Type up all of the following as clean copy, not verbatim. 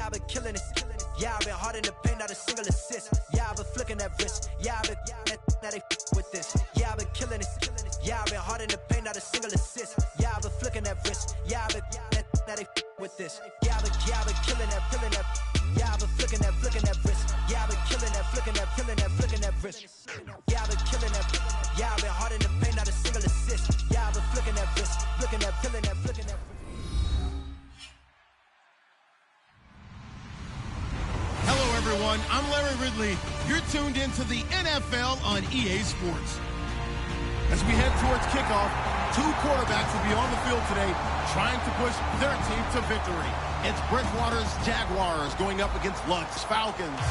Yeah, I've been killing it. Yeah, I've been hard in the paint, not a single assist. Yeah, I've been flicking that wrist. Yeah, I've been now they with this. Yeah, I've been killing it. Yeah, I've been hard in the paint, not a single assist. Yeah, I've been flicking that wrist. Yeah, I've been now they with this. Yeah, I've been killing that. Yeah, I've been flicking that wrist. Yeah, I've been killing that, flicking that wrist. Yeah, I've been killing that. Yeah, I've been hard in the paint, not a single assist. Yeah, I've been flicking that wrist, flicking that. Hello, everyone. I'm Larry Ridley. You're tuned into the NFL on EA Sports. As we head towards kickoff, two quarterbacks will be on the field today trying to push their team to victory. It's Bridgewater's Jaguars going up against Luck's Falcons.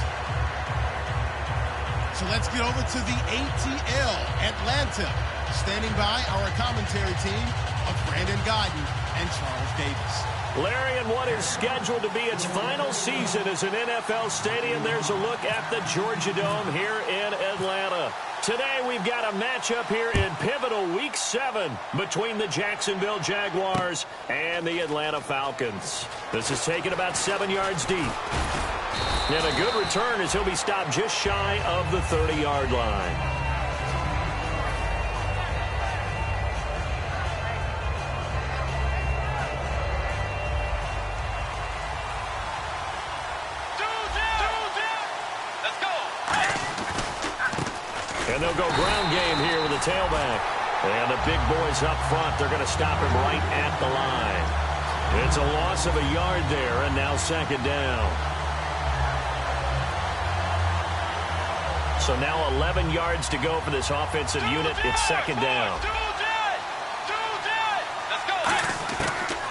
So let's get over to the ATL, Atlanta. Standing by our commentary team of Brandon Guyton and Charles Davis. Larry, in what is scheduled to be its final season as an NFL stadium, there's a look at the Georgia Dome here in Atlanta. Today we've got a matchup here in pivotal Week 7 between the Jacksonville Jaguars and the Atlanta Falcons. This is taken about 7 yards deep. And a good return as he'll be stopped just shy of the 30-yard line. And they'll go ground game here with the tailback. And the big boys up front, they're going to stop him right at the line. It's a loss of a yard there, and now second down. So now 11 yards to go for this offensive unit. It's second down.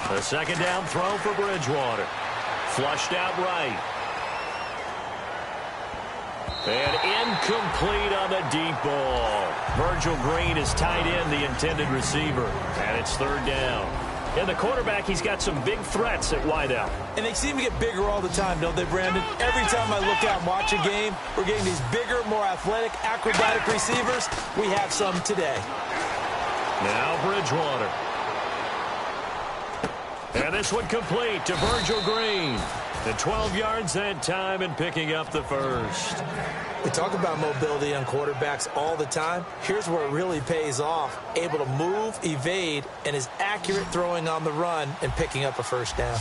A second down throw for Bridgewater. Flushed out right. And incomplete on the deep ball. Virgil Green is tied in, the intended receiver. And it's third down. And the quarterback, he's got some big threats at wideout. And they seem to get bigger all the time, don't they, Brandon? Every time I look out and watch a game, we're getting these bigger, more athletic, acrobatic receivers. We have some today. Now Bridgewater. And this one complete to Virgil Green. The 12 yards that time and picking up the first. We talk about mobility on quarterbacks all the time. Here's where it really pays off. Able to move, evade, and is accurate throwing on the run and picking up a first down.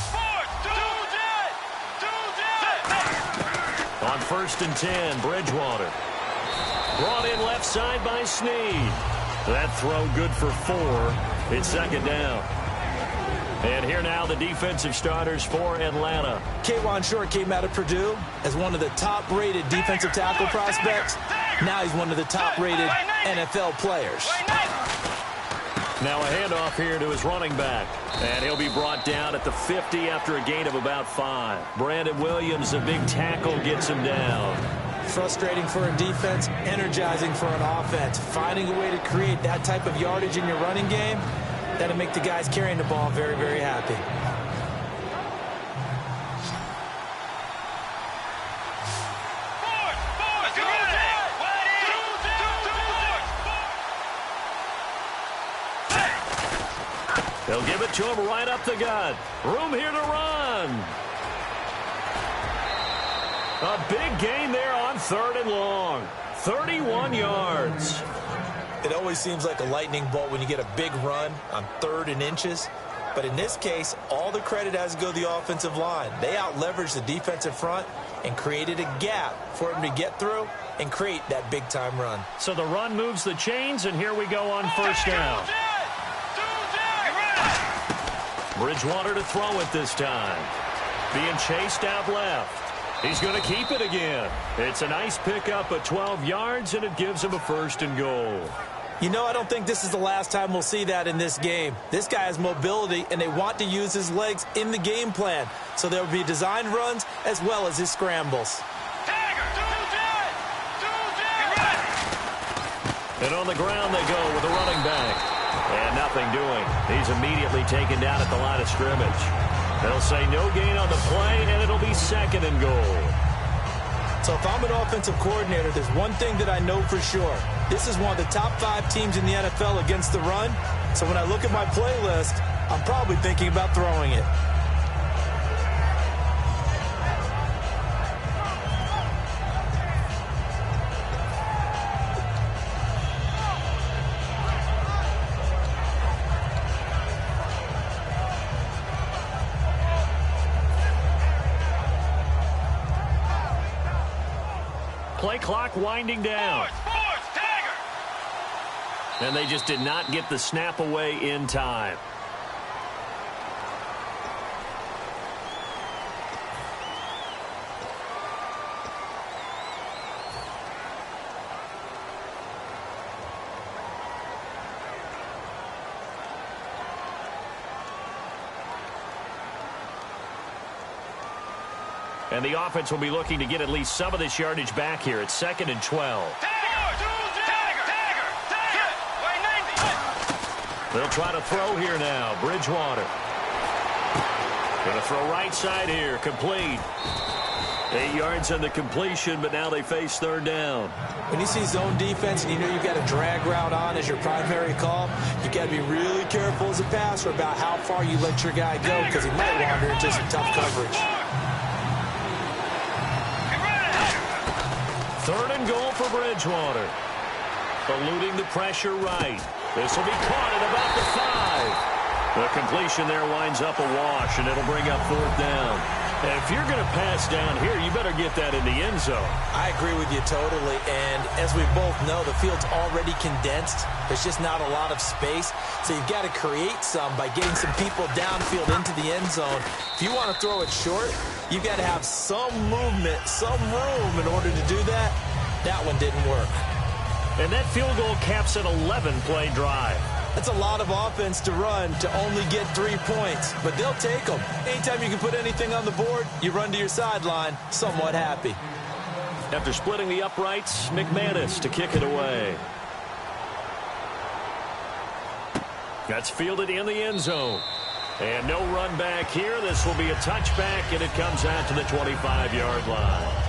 On 1st and 10, Bridgewater. Brought in left side by Snead. That throw good for 4. It's second down. And here now the defensive starters for Atlanta. K'Wan Short came out of Purdue as one of the top-rated defensive tackle prospects. Now he's one of the top-rated NFL players. Now a handoff here to his running back. And he'll be brought down at the 50 after a gain of about 5. Brandon Williams, a big tackle, gets him down. Frustrating for a defense, energizing for an offense. Finding a way to create that type of yardage in your running game, that'll make the guys carrying the ball very, very happy. They'll give it to him right up the gut. Room here to run. A big gain there on 3rd and long. 31 yards. It always seems like a lightning bolt when you get a big run on 3rd and inches. But in this case, all the credit has to go to the offensive line. They out-leveraged the defensive front and created a gap for him to get through and create that big-time run. So the run moves the chains, and here we go on first down. Bridgewater to throw it this time. Being chased out left. He's going to keep it again. It's a nice pickup of 12 yards, and it gives him a 1st and goal. You know, I don't think this is the last time we'll see that in this game. This guy has mobility, and they want to use his legs in the game plan. So there will be designed runs as well as his scrambles. And on the ground they go with a running back. And nothing doing. He's immediately taken down at the line of scrimmage. They'll say no gain on the play, and it'll be 2nd and goal. So if I'm an offensive coordinator, there's one thing that I know for sure. This is one of the top 5 teams in the NFL against the run. So when I look at my playlist, I'm probably thinking about throwing it. Play clock winding down. And they just did not get the snap away in time. And the offense will be looking to get at least some of this yardage back here. It's 2nd and 12. They'll try to throw here now. Bridgewater. Going to throw right side here. Complete. 8 yards on the completion, but now they face 3rd down. When you see zone defense and you know you've got a drag route on as your primary call, you've got to be really careful as a passer about how far you let your guy go because he might wander into some tough coverage. 3rd and goal for Bridgewater. Eluding the pressure right. This will be caught at about the 5. The completion there winds up a wash, and it'll bring up 4th down. And if you're going to pass down here, you better get that in the end zone. I agree with you totally. And as we both know, the field's already condensed. There's just not a lot of space. So you've got to create some by getting some people downfield into the end zone. If you want to throw it short, you've got to have some movement, some room in order to do that. That one didn't work. And that field goal caps an 11-play drive. That's a lot of offense to run to only get 3 points, but they'll take them. Anytime you can put anything on the board, you run to your sideline somewhat happy. After splitting the uprights, McManus to kick it away. That's fielded in the end zone. And no run back here. This will be a touchback, and it comes out to the 25-yard line.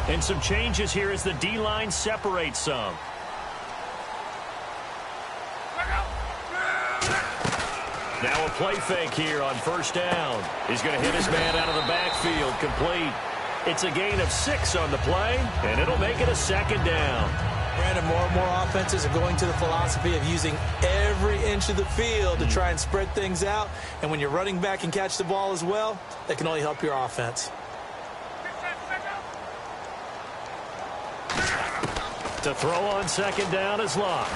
And some changes here as the D-line separates some. Now a play fake here on 1st down. He's going to hit his man out of the backfield. Complete. It's a gain of 6 on the play, and it'll make it a 2nd down. Brandon, more and more offenses are going to the philosophy of using every inch of the field to try and spread things out. And when you're running back and catch the ball as well, that can only help your offense. To throw on 2nd down is Locke.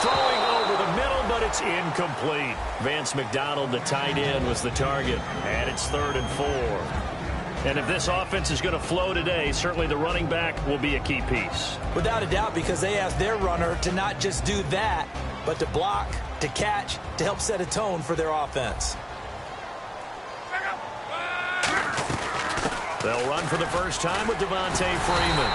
Throwing over the middle, but it's incomplete. Vance McDonald, the tight end, was the target. And it's 3rd and 4. And if this offense is going to flow today, certainly the running back will be a key piece. Without a doubt, because they ask their runner to not just do that, but to block, to catch, to help set a tone for their offense. They'll run for the first time with Devontae Freeman.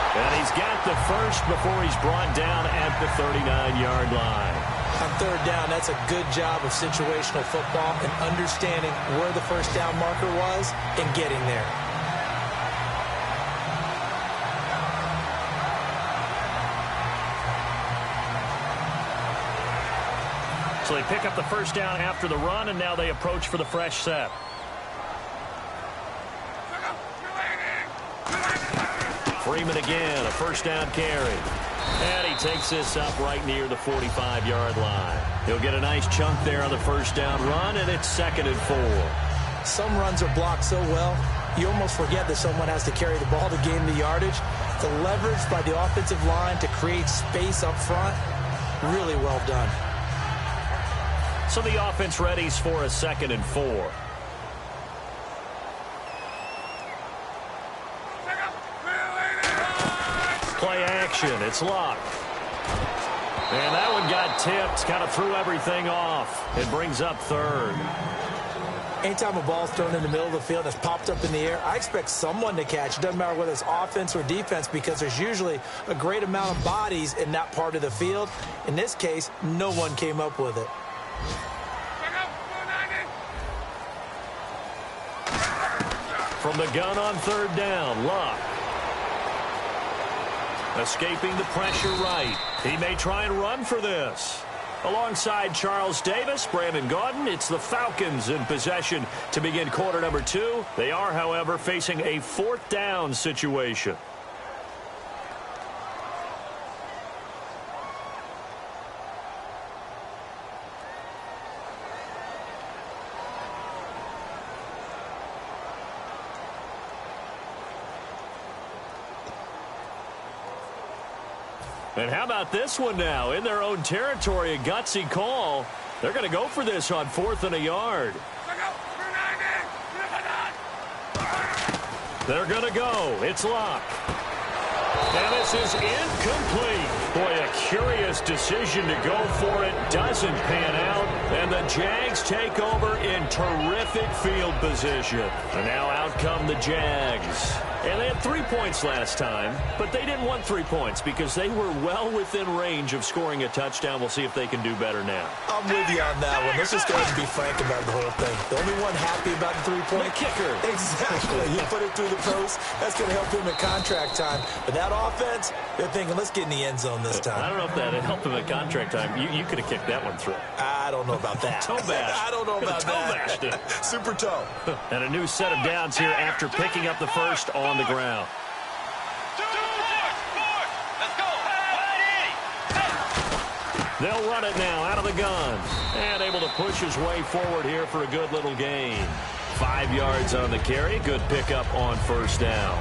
And he's got the first before he's brought down at the 39-yard line. On 3rd down, that's a good job of situational football and understanding where the first down marker was and getting there. So they pick up the first down after the run, and now they approach for the fresh set. Freeman again, a first down carry. And he takes this up right near the 45-yard line. He'll get a nice chunk there on the first down run, and it's 2nd and 4. Some runs are blocked so well, you almost forget that someone has to carry the ball to gain the yardage. The leverage by the offensive line to create space up front, really well done. So the offense readies for a 2nd and 4. Play action. It's Locke. And that one got tipped. Kind of threw everything off. It brings up 3rd. Anytime a ball's thrown in the middle of the field that's popped up in the air, I expect someone to catch. It doesn't matter whether it's offense or defense because there's usually a great amount of bodies in that part of the field. In this case, no one came up with it. From the gun on 3rd down, Locke. Escaping the pressure right. He may try and run for this. Alongside Charles Davis, Brandon Gaudin, it's the Falcons in possession to begin quarter number 2. They are, however, facing a 4th down situation. And how about this one now? In their own territory, a gutsy call. They're going to go for this on 4th and a yard. They're going to go. It's Locke. And this is incomplete. Boy, a curious decision to go for it. Doesn't pan out. And the Jags take over in terrific field position. And now out come the Jags. And they had 3 points last time, but they didn't want 3 points because they were well within range of scoring a touchdown. We'll see if they can do better now. I'm with you on that one. Let's just go ahead and be frank about the whole thing. The only one happy about the 3-point kicker. Exactly. You put it through the post. That's going to help him at contract time. But that offense, they're thinking, let's get in the end zone this time. I don't know if that helped him at contract time. You could have kicked that one through. I don't know about that. Toe bash. I don't know about that. Super toe. And a new set of downs here after picking up the first on the ground. They'll run it now out of the gun. And able to push his way forward here for a good little gain. 5 yards on the carry. Good pickup on first down.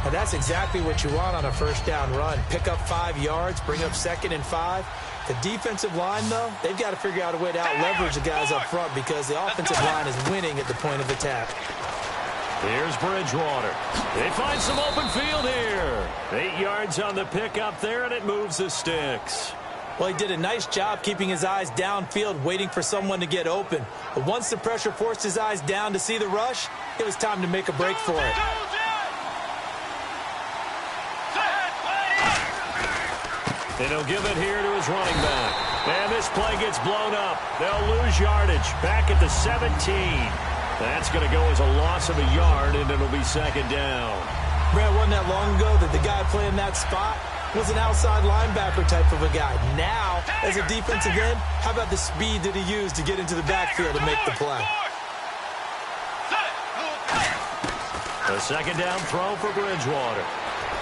And that's exactly what you want on a first down run. Pick up 5 yards, bring up 2nd and 5. The defensive line, though, they've got to figure out a way to out-leverage the guys up front because the offensive line is winning at the point of attack. Here's Bridgewater. They find some open field here. 8 yards on the pickup there, and it moves the sticks. Well, he did a nice job keeping his eyes downfield, waiting for someone to get open. But once the pressure forced his eyes down to see the rush, it was time to make a break for it. And he'll give it here to his running back. And this play gets blown up. They'll lose yardage back at the 17. That's going to go as a loss of a yard, and it'll be 2nd down. Brad, wasn't that long ago that the guy playing that spot was an outside linebacker type of a guy. Now, as a defensive end, how about the speed that he used to get into the backfield and make the play? A 2nd down throw for Bridgewater.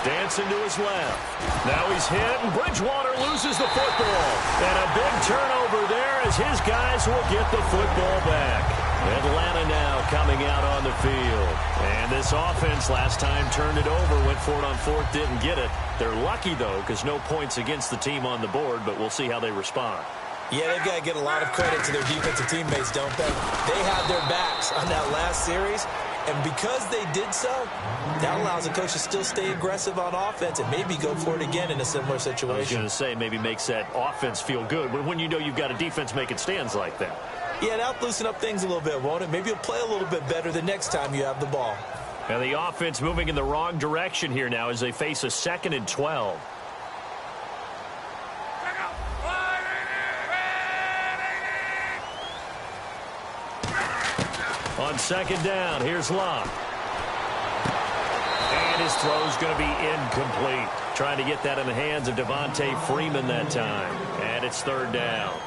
Dancing to his left. Now he's hit, and Bridgewater loses the football. And a big turnover there as his guys will get the football back. Atlanta now coming out on the field. And this offense last time turned it over, went for it on 4th, didn't get it. They're lucky, though, because no points against the team on the board, but we'll see how they respond. Yeah, they've got to get a lot of credit to their defensive teammates, don't they? They had their backs on that last series, and because they did so, that allows the coach to still stay aggressive on offense and maybe go for it again in a similar situation. I was going to say maybe makes that offense feel good when you know you've got a defense making stands like that. Yeah, that'll loosen up things a little bit, won't it? Maybe you'll play a little bit better the next time you have the ball. And the offense moving in the wrong direction here now as they face a 2nd and 12. On 2nd down, here's Locke. And his throw's going to be incomplete. Trying to get that in the hands of Devontae Freeman that time. And it's 3rd down.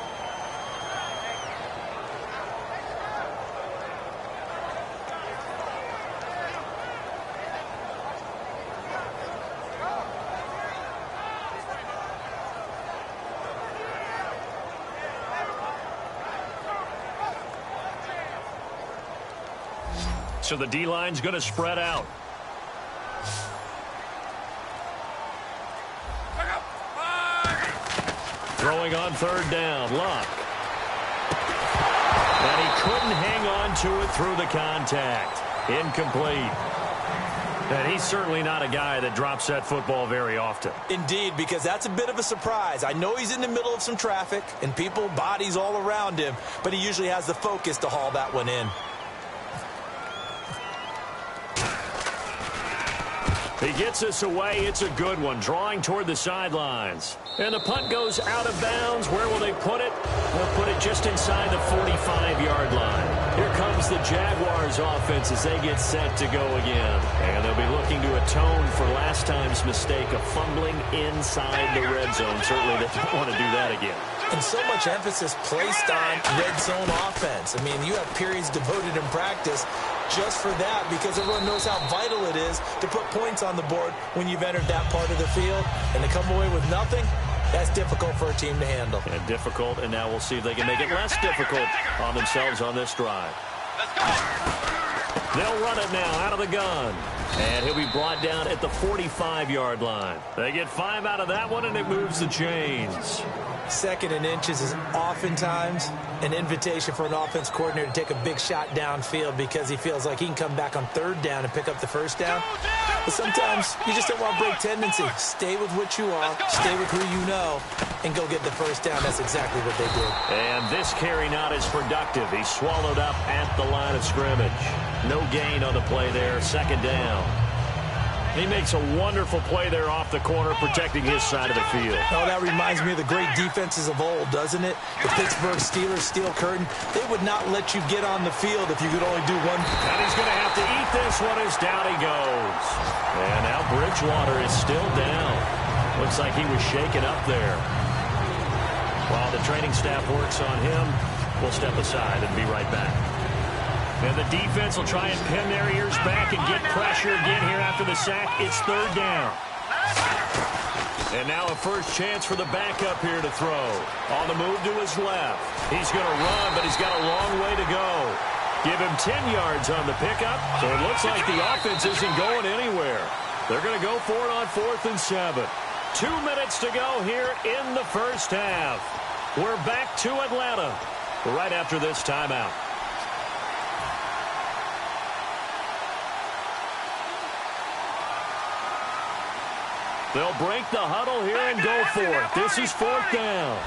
So the D-line's going to spread out. Throwing on 3rd down, Locke. And he couldn't hang on to it through the contact. Incomplete. And he's certainly not a guy that drops that football very often. Indeed, because that's a bit of a surprise. I know he's in the middle of some traffic and people, bodies all around him, but he usually has the focus to haul that one in. He gets us away. It's a good one. Drawing toward the sidelines. And the punt goes out of bounds. Where will they put it? They'll put it just inside the 45-yard line. Here comes the Jaguars offense as they get set to go again. And they'll be looking to atone for last time's mistake of fumbling inside the red zone. Certainly they don't want to do that again. And so much emphasis placed on red zone offense. I mean, you have periods devoted in practice just for that because everyone knows how vital it is to put points on the board when you've entered that part of the field. And to come away with nothing, that's difficult for a team to handle. And difficult, and now we'll see if they can make it less difficult on themselves on this drive. Let's go. They'll run it now out of the gun. And he'll be brought down at the 45-yard line. They get 5 out of that one, and it moves the chains. 2nd and inches is oftentimes an invitation for an offense coordinator to take a big shot downfield because he feels like he can come back on 3rd down and pick up the 1st down. But sometimes you just don't want to break tendency. Stay with what you are, stay with who you know, and go get the 1st down. That's exactly what they did. And this carry not as productive. He's swallowed up at the line of scrimmage. No gain on the play there, 2nd down. He makes a wonderful play there off the corner, protecting his side of the field. Oh, that reminds me of the great defenses of old, doesn't it? The Pittsburgh Steelers steel curtain. They would not let you get on the field if you could only do one. And he's going to have to eat this one as down he goes. And now Bridgewater is still down. Looks like he was shaken up there. While the training staff works on him, we'll step aside and be right back. And the defense will try and pin their ears back and get pressure again here after the sack. It's 3rd down. And now a first chance for the backup here to throw. On the move to his left. He's going to run, but he's got a long way to go. Give him 10 yards on the pickup. So it looks like the offense isn't going anywhere. They're going to go for it on 4th and 7. 2 minutes to go here in the first half. We're back to Atlanta right after this timeout. They'll break the huddle here and go for it. This is 4th down.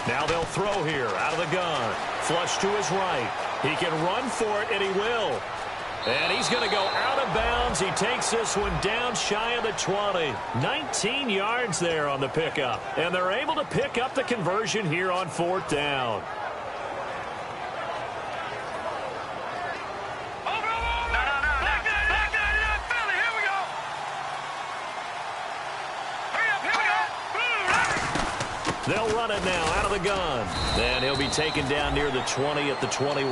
Now they'll throw here out of the gun. Flush to his right. He can run for it, and he will. And he's going to go out of bounds. He takes this one down shy of the 20. 19 yards there on the pickup. And they're able to pick up the conversion here on 4th down. They'll run it now out of the gun. And he'll be taken down near the 20 at the 21.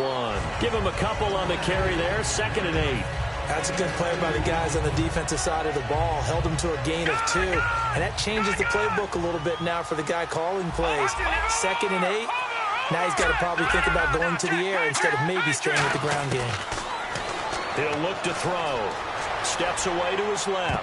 Give him a couple on the carry there. 2nd and 8. That's a good play by the guys on the defensive side of the ball. Held him to a gain of 2. And that changes the playbook a little bit now for the guy calling plays. 2nd and 8. Now he's got to probably think about going to the air instead of maybe staying with the ground game. He'll look to throw. Steps away to his left.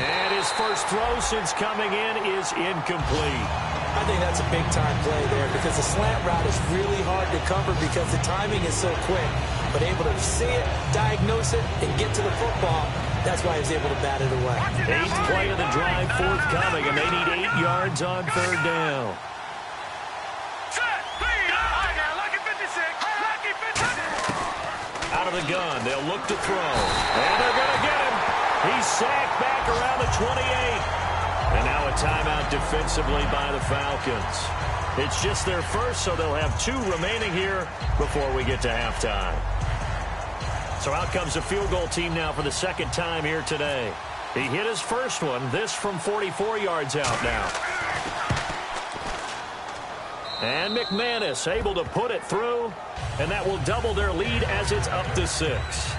And his first throw since coming in is incomplete. I think that's a big-time play there because the slant route is really hard to cover because the timing is so quick. But able to see it, diagnose it, and get to the football, that's why he was able to bat it away. 8th play of the drive forthcoming, and they need 8 yards on 3rd down. Out of the gun, they'll look to throw. And they're going to get him. He's sacked back around the 28. And now a timeout defensively by the Falcons. It's just their first, so they'll have 2 remaining here before we get to halftime. So out comes the field goal team now for the 2nd time here today. He hit his first one, this from 44 yards out now. And McManus able to put it through, and that will double their lead as it's up to 6.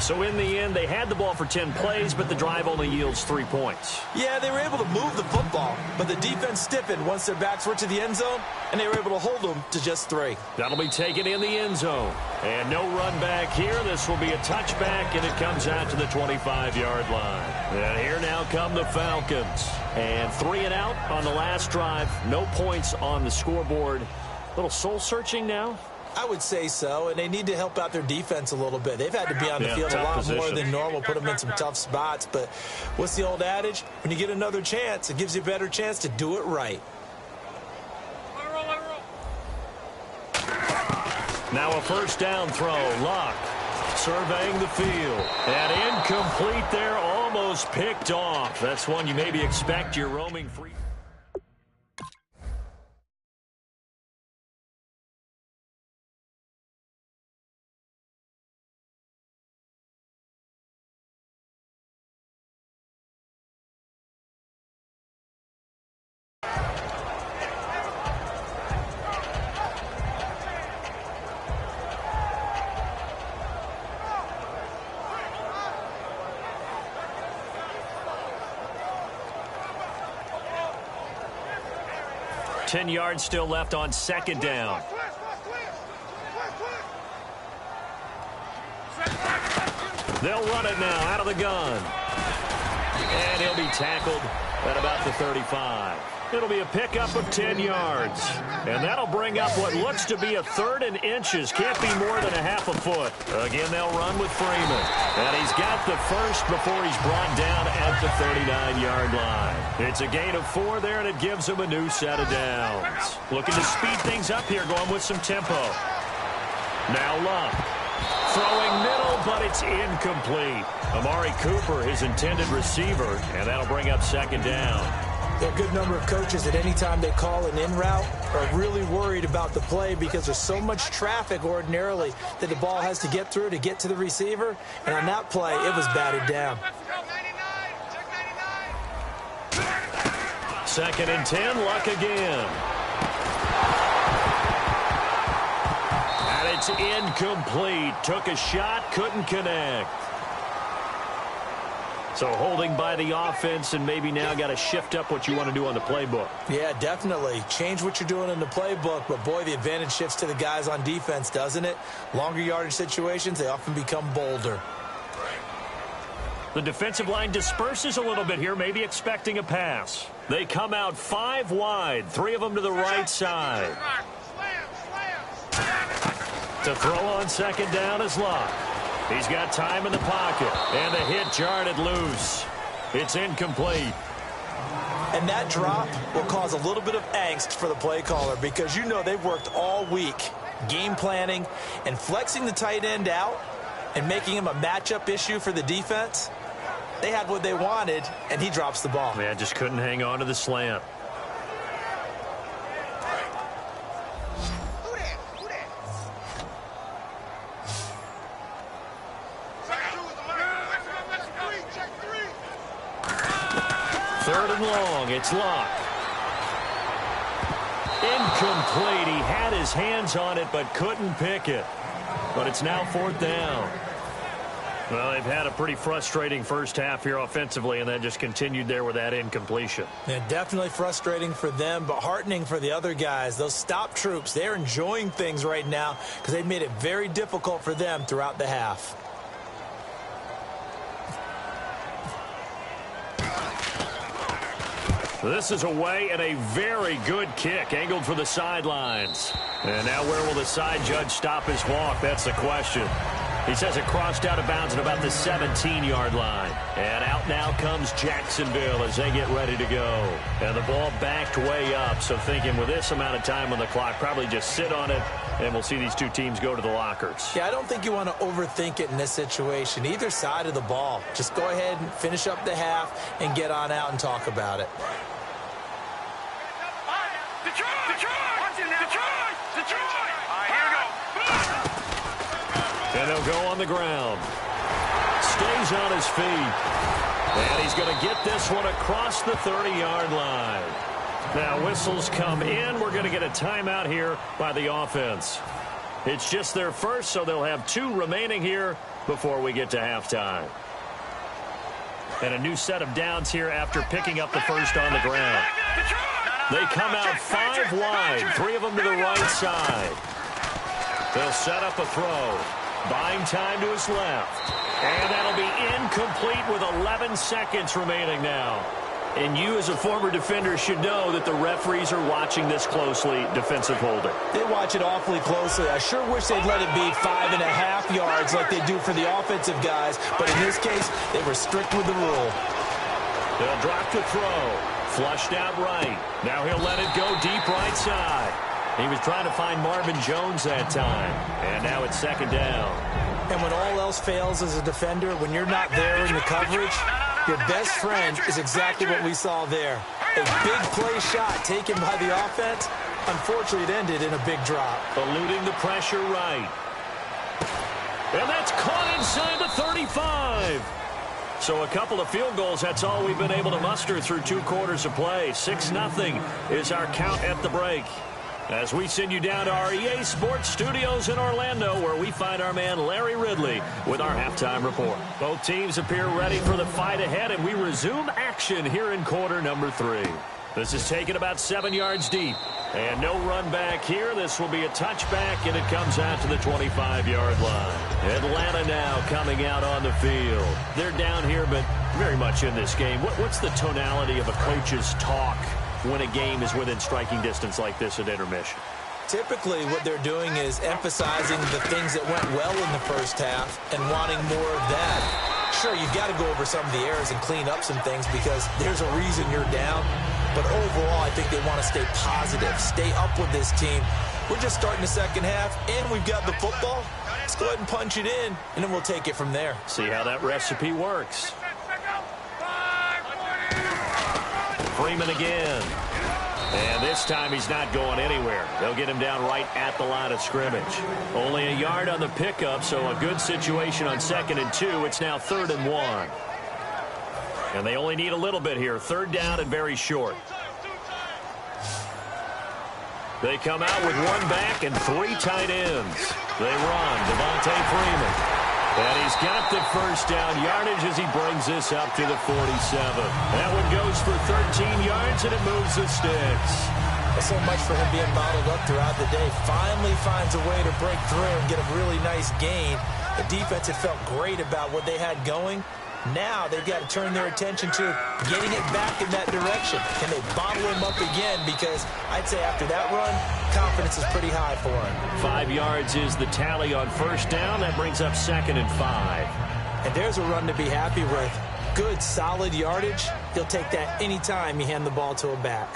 So in the end, they had the ball for 10 plays, but the drive only yields 3 points. Yeah, they were able to move the football, but the defense stiffened once their backs were to the end zone, and they were able to hold them to just 3. That'll be taken in the end zone. And no run back here. This will be a touchback, and it comes out to the 25-yard line. And here now come the Falcons. And 3 and out on the last drive. No points on the scoreboard. A little soul-searching now. I would say so, and they need to help out their defense a little bit. They've had to be on the field a lot more than normal, put them in some tough spots. But what's the old adage? When you get another chance, it gives you a better chance to do it right. Now a first down throw. Luck surveying the field. And incomplete there, almost picked off. That's one you maybe expect you're roaming free. 10 yards still left on second down. They'll run it now out of the gun. And he'll be tackled at about the 35. It'll be a pickup of 10 yards. And that'll bring up what looks to be a 3rd and inches. Can't be more than a half a foot. Again, they'll run with Freeman. And he's got the first before he's brought down at the 39-yard line. It's a gain of 4 there, and it gives him a new set of downs. Looking to speed things up here, going with some tempo. Now Luck. Throwing middle, but it's incomplete. Amari Cooper, his intended receiver, and that'll bring up second down. There are a good number of coaches that any time they call an in route are really worried about the play because there's so much traffic ordinarily that the ball has to get through to get to the receiver. And on that play, it was batted down. 2nd and 10, Luck again. And it's incomplete. Took a shot, couldn't connect. So holding by the offense, and maybe now got to shift up what you want to do on the playbook. Yeah, definitely. Change what you're doing in the playbook, but boy, the advantage shifts to the guys on defense, doesn't it? Longer yardage situations, they often become bolder. The defensive line disperses a little bit here, maybe expecting a pass. They come out 5 wide, 3 of them to the right side. To throw on second down is Luck. He's got time in the pocket, and the hit jarred it loose. It's incomplete. And that drop will cause a little bit of angst for the play caller because you know they've worked all week game planning and flexing the tight end out and making him a matchup issue for the defense. They had what they wanted, and he drops the ball. Yeah, just couldn't hang on to the slant. Third and long, it's Luck. Incomplete. He had his hands on it, but couldn't pick it. But it's now 4th down. Well, they've had a pretty frustrating first half here offensively, and then just continued there with that incompletion. Yeah, definitely frustrating for them, but heartening for the other guys. Those stop troops, they're enjoying things right now because they've made it very difficult for them throughout the half. This is away and a very good kick, angled for the sidelines. And now where will the side judge stop his walk? That's the question. He says it crossed out of bounds at about the 17-yard line. And out now comes Jacksonville as they get ready to go. And the ball backed way up, so thinking with this amount of time on the clock, probably just sit on it, and we'll see these two teams go to the lockers. Yeah, I don't think you want to overthink it in this situation. Either side of the ball. Just go ahead and finish up the half and get on out and talk about it. And they'll go on the ground. Stays on his feet. And he's going to get this one across the 30-yard line. Now whistles come in. We're going to get a timeout here by the offense. It's just their first, so they'll have 2 remaining here before we get to halftime. And a new set of downs here after picking up the first on the ground. They come out 5 wide, 3 of them to the right side. They'll set up a throw. Buying time to his left. And that'll be incomplete with 11 seconds remaining now. And you as a former defender should know that the referees are watching this closely, defensive holding. They watch it awfully closely. I sure wish they'd let it be 5.5 yards like they do for the offensive guys. But in this case, they were strict with the rule. They'll drop the throw. Flushed out right. Now he'll let it go deep right side. He was trying to find Marvin Jones that time. And now it's second down. And when all else fails as a defender, when you're not there in the coverage, your best friend is exactly what we saw there. A big play shot taken by the offense. Unfortunately, it ended in a big drop. Eluding the pressure right. And that's caught inside the 35. So a couple of field goals, that's all we've been able to muster through 2 quarters of play. 6-0 is our count at the break. As we send you down to our EA Sports Studios in Orlando, where we find our man Larry Ridley with our halftime report. Both teams appear ready for the fight ahead, and we resume action here in quarter number 3. This is taken about 7 yards deep. And no run back here. This will be a touchback, and it comes out to the 25-yard line. Atlanta now coming out on the field. They're down here, but very much in this game. What's the tonality of a coach's talk when a game is within striking distance like this at intermission? Typically, what they're doing is emphasizing the things that went well in the first half and wanting more of that. Sure, you've got to go over some of the errors and clean up some things because there's a reason you're down. But overall, I think they want to stay positive, stay up with this team. We're just starting the second half, and we've got the football. Let's go ahead and punch it in, and then we'll take it from there. See how that recipe works. Freeman again. And this time he's not going anywhere. They'll get him down right at the line of scrimmage. Only a yard on the pickup, so a good situation on 2nd and 2. It's now 3rd and 1. And they only need a little bit here. 3rd down and very short. They come out with 1 back and 3 tight ends. They run. Devontae Freeman. And he's got the first down yardage as he brings this up to the 47. That one goes for 13 yards, and it moves the sticks. Well, so much for him being bottled up throughout the day. Finally finds a way to break through and get a really nice gain. The defense had felt great about what they had going. Now they've got to turn their attention to getting it back in that direction. Can they bottle him up again? Because I'd say after that run, confidence is pretty high for him. 5 yards is the tally on first down. That brings up 2nd and 5. And there's a run to be happy with. Good, solid yardage. He'll take that anytime you hand the ball to a back.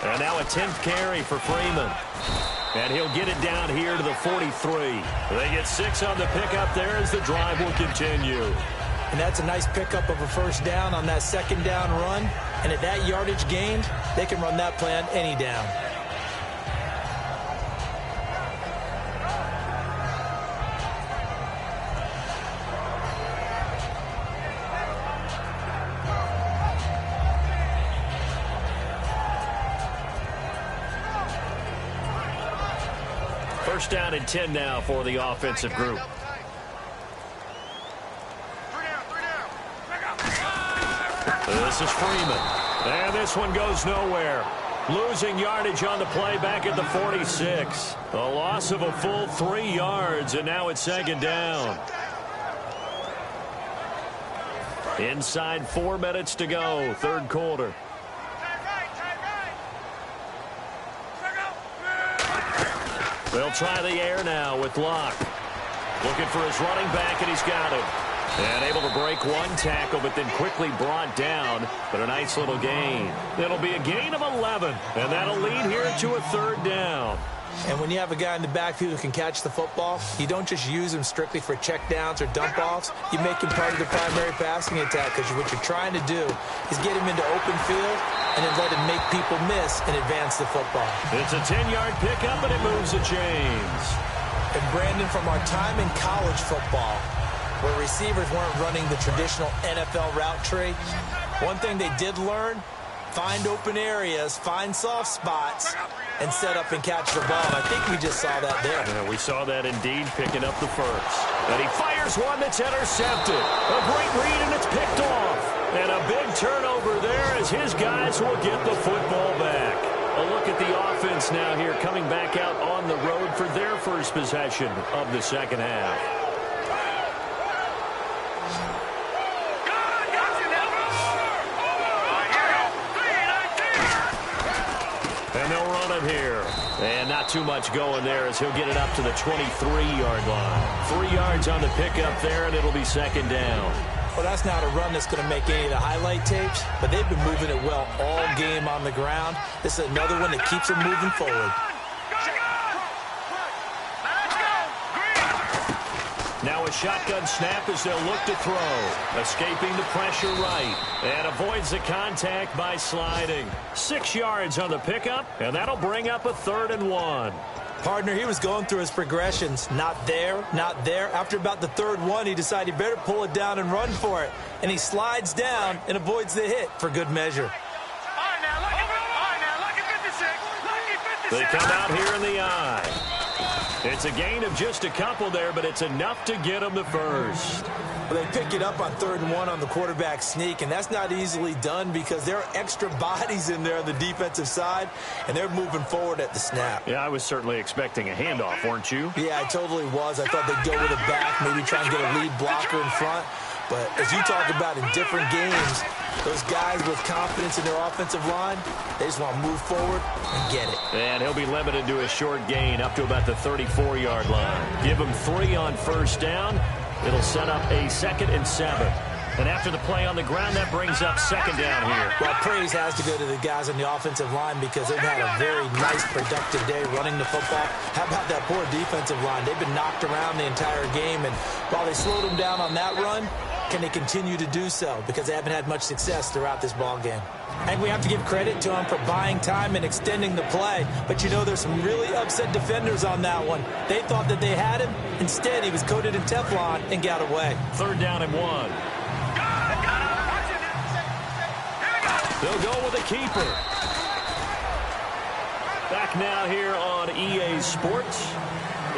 And now a 10th carry for Freeman. And he'll get it down here to the 43. They get 6 on the pickup there as the drive will continue. And that's a nice pickup of a first down on that 2nd down run. And at that yardage gained, they can run that play on any down. First down and 10 now for the offensive group. This is Freeman. And this one goes nowhere. Losing yardage on the play back at the 46. A loss of a full 3 yards, and now it's 2nd down. Inside 4 minutes to go, 3rd quarter. They'll try the air now with Locke. Looking for his running back, and he's got him. And able to break 1 tackle, but then quickly brought down. But a nice little gain. It'll be a gain of 11, and that'll lead here to a 3rd down. And when you have a guy in the backfield who can catch the football, you don't just use him strictly for checkdowns or dump-offs. You make him part of the primary passing attack, because what you're trying to do is get him into open field and then let him make people miss and advance the football. It's a 10-yard pickup, and it moves the chains. And Brandon, from our time in college football, where receivers weren't running the traditional NFL route tree, one thing they did learn, find open areas, find soft spots, and set up and catch the ball. And I think we just saw that there. Yeah, we saw that indeed, picking up the first. And he fires one that's intercepted. A great read, and it's picked off. And a big turnover there as his guys will get the football back. A look at the offense now here, coming back out on the road for their first possession of the second half. And they'll run it here. And not too much going there as he'll get it up to the 23-yard line. 3 yards on the pickup there, and it'll be 2nd down. Well, that's not a run that's going to make any of the highlight tapes, but they've been moving it well all game on the ground. This is another one that keeps them moving forward. Now a shotgun snap as they'll look to throw. Escaping the pressure right. And avoids the contact by sliding. 6 yards on the pickup, and that'll bring up a 3rd and 1. Partner, he was going through his progressions. Not there, not there. After about the 3rd one, he decided he better pull it down and run for it. And he slides down and avoids the hit for good measure. They come out here in the eye. It's a gain of just a couple there, but it's enough to get them the first. Well, they pick it up on 3rd and 1 on the quarterback sneak, and that's not easily done because there are extra bodies in there on the defensive side, and they're moving forward at the snap. Yeah, I was certainly expecting a handoff, weren't you? Yeah, I totally was. I thought they'd go with it back, maybe try and get a lead blocker in front. But as you talk about in different games, those guys with confidence in their offensive line, they just want to move forward and get it. And he'll be limited to a short gain up to about the 34-yard line. Give him 3 on first down. It'll set up a 2nd and 7. And after the play on the ground, that brings up 2nd down here. Well, praise has to go to the guys on the offensive line because they've had a very nice, productive day running the football. How about that poor defensive line? They've been knocked around the entire game, and while they slowed them down on that run, can they continue to do so? Because they haven't had much success throughout this ball game. And we have to give credit to them for buying time and extending the play. But you know, there's some really upset defenders on that one. They thought that they had him. Instead, he was coated in Teflon and got away. 3rd down and 1. They'll go with a keeper. Back now here on EA Sports.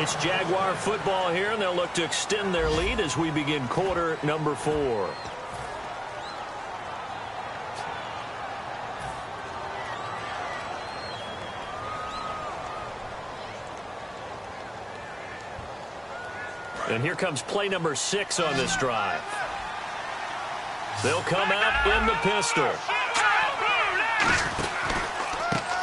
It's Jaguar football here, and they'll look to extend their lead as we begin quarter number 4. And here comes play number 6 on this drive. They'll come out in the pistol.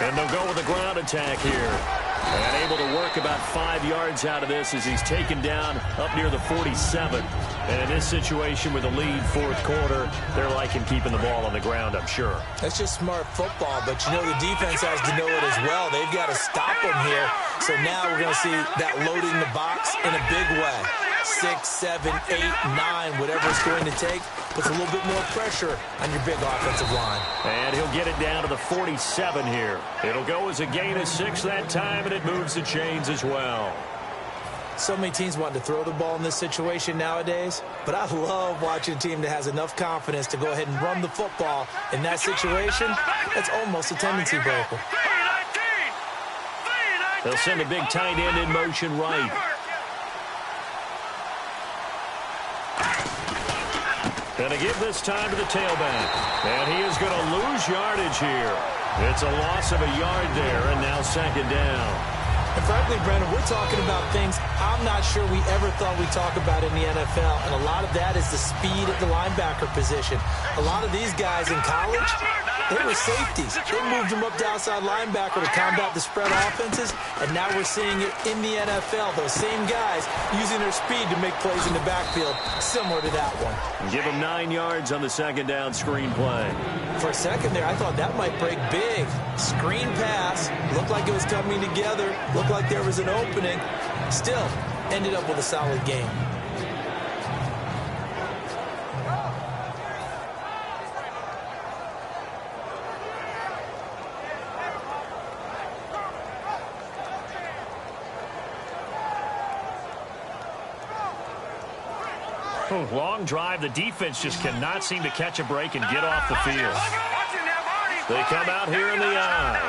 And they'll go with a ground attack here. And able to work about 5 yards out of this as he's taken down up near the 47. And in this situation with a lead 4th quarter, they're liking keeping the ball on the ground, I'm sure. That's just smart football, but you know the defense has to know it as well. They've got to stop them here. So now we're going to see that loading the box in a big way. 6, 7, 8, 9, whatever it's going to take, puts a little bit more pressure on your big offensive line. And he'll get it down to the 47 here. It'll go as a gain of 6 that time, and it moves the chains as well. So many teams want to throw the ball in this situation nowadays, but I love watching a team that has enough confidence to go ahead and run the football in that situation. That's almost a tendency breaker. They'll send a big tight end in motion right. And to give this time to the tailback. And he is going to lose yardage here. It's a loss of a yard there, and now 2nd down. And frankly, Brendan, we're talking about things I'm not sure we ever thought we'd talk about in the NFL. And a lot of that is the speed at the linebacker position. A lot of these guys in college, they were safeties. They moved them up to outside linebacker to combat the spread offenses. And now we're seeing it in the NFL. Those same guys using their speed to make plays in the backfield, similar to that one. Give them 9 yards on the 2nd down screen play. For a second there, I thought that might break big. Screen pass. Looked like it was coming together. Looked like there was an opening. Still, ended up with a solid game. Long drive. The defense just cannot seem to catch a break and get off the field. They come out here in the eye.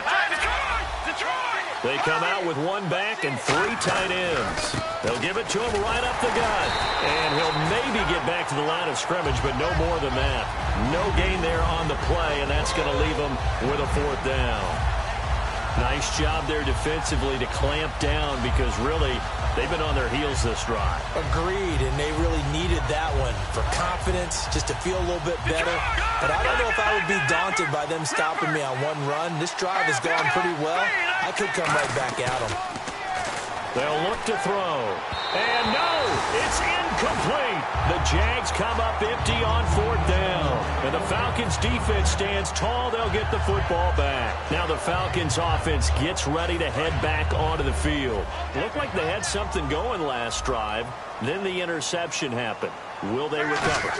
They come out with 1 back and 3 tight ends. They'll give it to him right up the gut. And he'll maybe get back to the line of scrimmage, but no more than that. No gain there on the play, and that's going to leave him with a 4th down. Nice job there defensively to clamp down because really they've been on their heels this drive. Agreed, and they really needed that one for confidence, just to feel a little bit better. But I don't know if I would be daunted by them stopping me on 1 run. This drive has gone pretty well. I could come right back at them. They'll look to throw. And no, it's incomplete. The Jags come up empty on 4th down. And the Falcons defense stands tall. They'll get the football back. Now the Falcons offense gets ready to head back onto the field. Looked like they had something going last drive. Then the interception happened. Will they recover?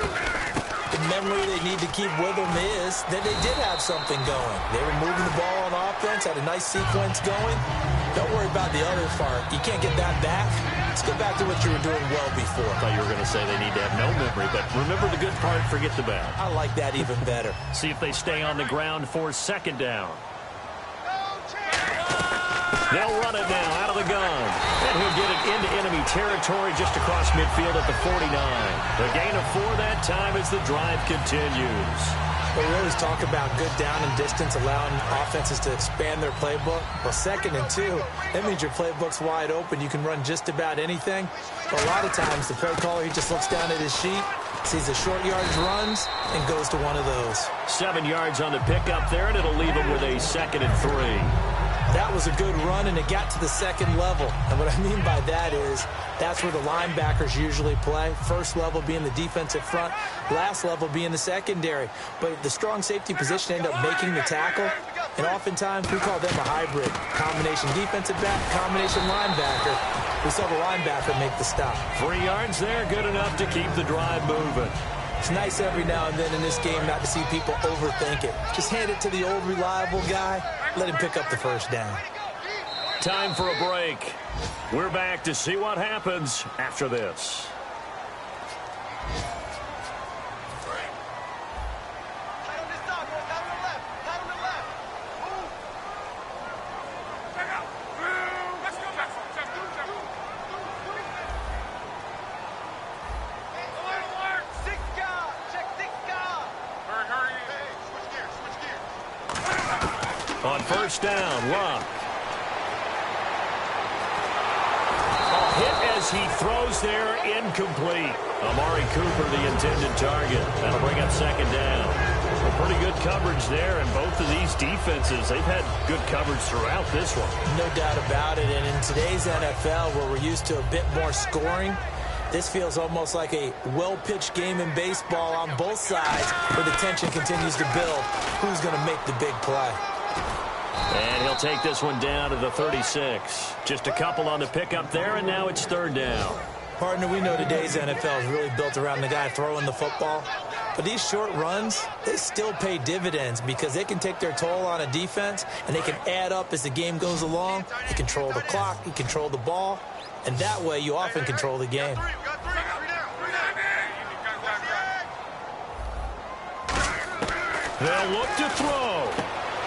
The memory they need to keep with them is that they did have something going. They were moving the ball on offense, had a nice sequence going. Don't worry about the other part. You can't get that back. Let's go back to what you were doing well before. I thought you were going to say they need to have no memory, but remember the good part, forget the bad. I like that even better. See if they stay on the ground for 2nd down. They'll run it now out of the gun. And he'll get it into enemy territory just across midfield at the 49. The gain of 4 that time as the drive continues. Well, we always talk about good down and distance, allowing offenses to expand their playbook. Well, 2nd and 2, that means your playbook's wide open. You can run just about anything. But a lot of times, the play caller, he just looks down at his sheet, sees the short yardage runs, and goes to one of those. 7 yards on the pickup there, and it'll leave him with a 2nd and 3. That was a good run, and it got to the 2nd level. And what I mean by that is that's where the linebackers usually play. First level being the defensive front, last level being the secondary. But the strong safety position ended up making the tackle, and oftentimes we call them a hybrid. Combination defensive back, combination linebacker. We saw the linebacker make the stop. 3 yards there, good enough to keep the drive moving. It's nice every now and then in this game not to see people overthink it. Just hand it to the old reliable guy. Let him pick up the first down. Time for a break. We're back to see what happens after this. On first down, Luck. A hit as he throws there, incomplete. Amari Cooper, the intended target. That'll bring up 2nd down. Well, pretty good coverage there, and both of these defenses, they've had good coverage throughout this one. No doubt about it, and in today's NFL, where we're used to a bit more scoring, this feels almost like a well-pitched game in baseball on both sides, where the tension continues to build. Who's going to make the big play? And he'll take this one down to the 36. Just a couple on the pickup there, and now it's 3rd down. Partner, we know today's NFL is really built around the guy throwing the football. But these short runs, they still pay dividends because they can take their toll on a defense, and they can add up as the game goes along. You control the clock, you control the ball, and that way you often control the game. They'll look to throw.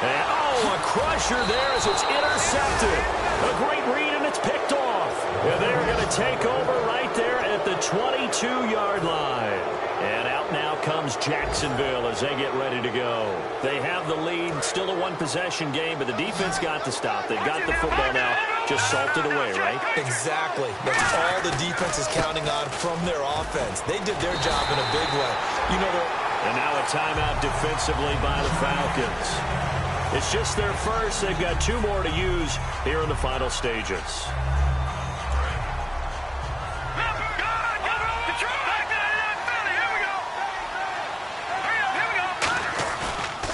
And, a crusher there as it's intercepted. A great read, and it's picked off. And they're going to take over right there at the 22-yard line. And out now comes Jacksonville as they get ready to go. They have the lead, still a one-possession game, but the defense got the stop. They've got the football now, just salted away, right? Exactly. That's all the defense is counting on from their offense. They did their job in a big way. And now a timeout defensively by the Falcons. It's just their first. They've got 2 more to use here in the final stages.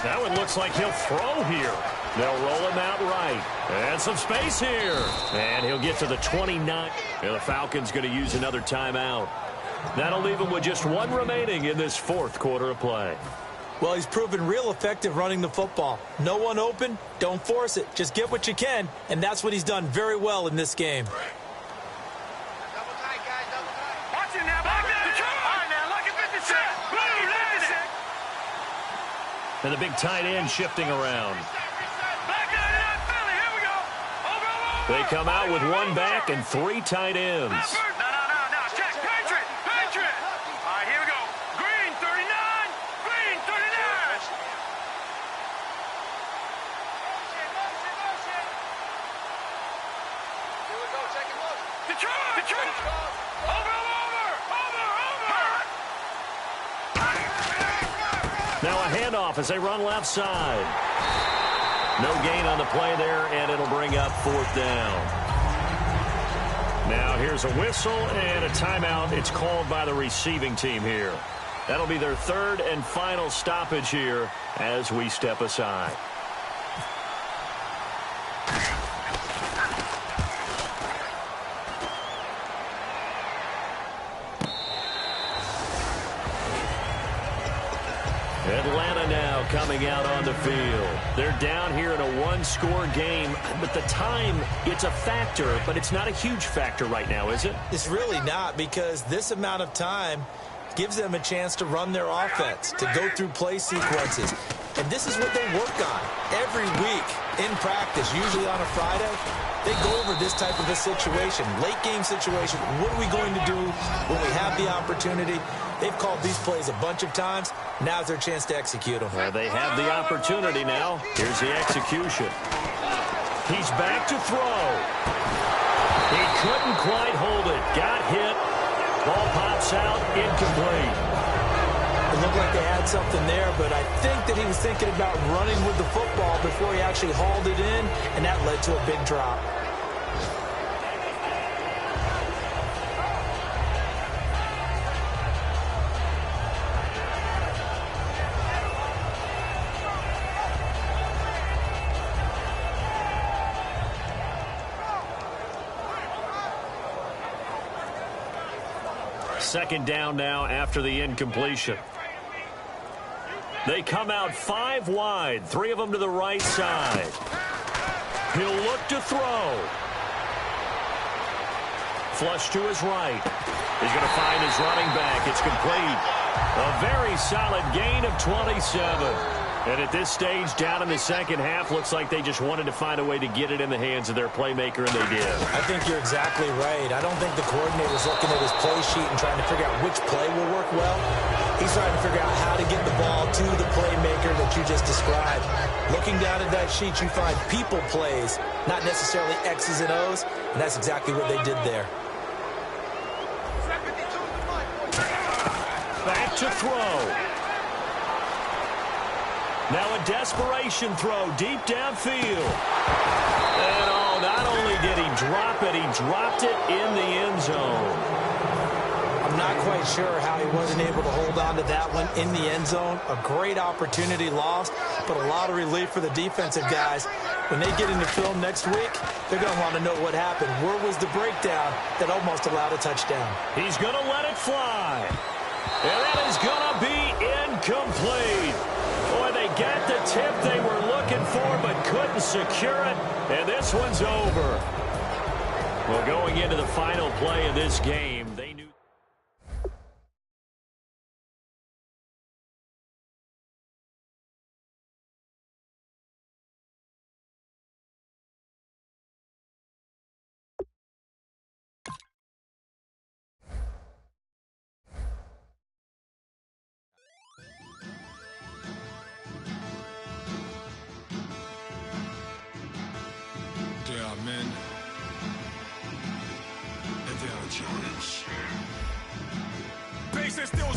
That one looks like he'll throw here. They'll roll him out right. And some space here. And he'll get to the 29. And the Falcons going to use another timeout. That'll leave him with just 1 remaining in this 4th quarter of play. Well, he's proven real effective running the football. No one open, don't force it. Just get what you can, and that's what he's done very well in this game. Double tight, guys, double tight. Watch it now, back to the truck. All right, now, look at 56. And the big tight end shifting around. Back to the Philly, here we go. Over. They come out with 1 back and 3 tight ends. No, check. Patriot. All right, here we go. Green, 39. Green, 39. Motion. Here we go, check it, motion. Detroit. Over. Now a handoff as they run left side. No gain on the play there, and it'll bring up 4th down. Now here's a whistle and a timeout. It's called by the receiving team here. That'll be their 3rd and final stoppage here as we step aside. Atlanta now coming out on the field. They're down here in a 1-score game, but the time, it's a factor, but it's not a huge factor right now, is it? It's really not, because this amount of time gives them a chance to run their offense, to go through play sequences. And this is what they work on every week in practice, usually on a Friday. They over this type of a situation, late game situation. What are we going to do when we have the opportunity? They've called these plays a bunch of times. Now's their chance to execute them. Well, they have the opportunity now. Here's the execution. He's back to throw. He couldn't quite hold it. Got hit. Ball pops out, incomplete. It looked like they had something there, but I think that he was thinking about running with the football before he actually hauled it in, and that led to a big drop. Second down now after the incompletion. They come out 5 wide, 3 of them to the right side. He'll look to throw. Flush to his right. He's going to find his running back. It's complete. A very solid gain of 27. And at this stage, down in the second half, looks like they just wanted to find a way to get it in the hands of their playmaker, and they did. I think you're exactly right. I don't think the coordinator's looking at his play sheet and trying to figure out which play will work well. He's trying to figure out how to get the ball to the playmaker that you just described. Looking down at that sheet, you find people plays, not necessarily X's and O's, and that's exactly what they did there. Back to throw. Now a desperation throw deep downfield. And oh, not only did he drop it, he dropped it in the end zone. I'm not quite sure how he wasn't able to hold on to that one in the end zone. A great opportunity lost, but a lot of relief for the defensive guys. When they get into film next week, they're going to want to know what happened. Where was the breakdown that almost allowed a touchdown? He's going to let it fly. And that is going to be incomplete. Boy, they got the tip they were looking for but couldn't secure it. And this one's over. Well, going into the final play of this game, they knew. Men, if they're a challenge. Base is still